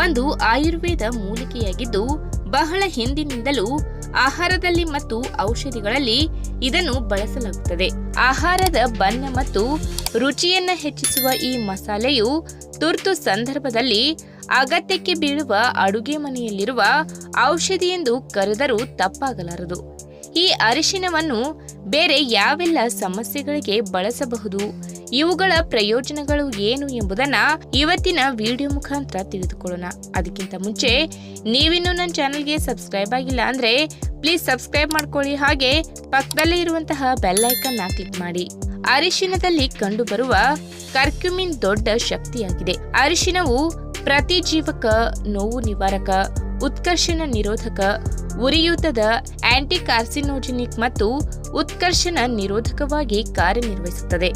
ಒಂದು ಆಯುರ್ವೇದ ಮೂಲಿಕೆಯಾಗಿದ್ದು ಬಹಳ ಹಿಂದಿನಿಂದಲೂ ಆಹಾರದಲ್ಲಿ ಮತ್ತು ಔಷಧಿಗಳಲ್ಲಿ ಇದನ್ನು ಬಳಸಲಾಗುತ್ತದೆ. ಆಹಾರದ ಬಣ್ಣ ಮತ್ತು ರುಚಿಯನ್ನ ಹೆಚ್ಚಿಸುವ ಈ ಮಸಾಲೆಯು ತುರ್ತು ಸಂದರ್ಭದಲ್ಲಿ ಅಗತ್ಯಕ್ಕೆ ಬೀಳುವ ಅಡುಗೆ ಮನೆಯಲ್ಲಿರುವ ಔಷಧಿ ಎಂದು ಕರೆದರೂ ತಪ್ಪಾಗಲಾರದು. ಈ ಅರಿಶಿನವನ್ನು ಬೇರೆ ಯಾವೆಲ್ಲ ಸಮಸ್ಯೆಗಳಿಗೆ ಬಳಸಬಹುದು, ಇವುಗಳ ಪ್ರಯೋಜನಗಳು ಏನು ಎಂಬುದನ್ನ ಇವತ್ತಿನ ವಿಡಿಯೋ ಮುಖಾಂತರ ತಿಳಿದುಕೊಳ್ಳೋಣ. ಅದಕ್ಕಿಂತ ಮುಂಚೆ ನೀವಿನ್ನೂ ನನ್ನ ಚಾನೆಲ್ಗೆ ಸಬ್ಸ್ಕ್ರೈಬ್ ಆಗಿಲ್ಲ ಅಂದ್ರೆ ಪ್ಲೀಸ್ ಸಬ್ಸ್ಕ್ರೈಬ್ ಮಾಡ್ಕೊಳ್ಳಿ, ಹಾಗೆ ಪಕ್ಕದಲ್ಲೇ ಇರುವಂತಹ ಬೆಲ್ ಐಕಾನ್ ಕ್ಲಿಕ್ ಮಾಡಿ. ಅರಿಶಿನದಲ್ಲಿ ಕಂಡುಬರುವ ಕರ್ಕ್ಯುಮಿನ್ ದೊಡ್ಡ ಶಕ್ತಿಯಾಗಿದೆ. ಅರಿಶಿನವು ಪ್ರತಿಜೀವಕ, ನೋವು ನಿವಾರಕ, ಉತ್ಕರ್ಷಣ ನಿರೋಧಕ, ಉರಿಯೂತದ, ಆಂಟಿ ಕಾರ್ಸಿನೋಜೆನಿಕ್ ಮತ್ತು ಉತ್ಕರ್ಷಣ ನಿರೋಧಕವಾಗಿ ಕಾರ್ಯನಿರ್ವಹಿಸುತ್ತದೆ.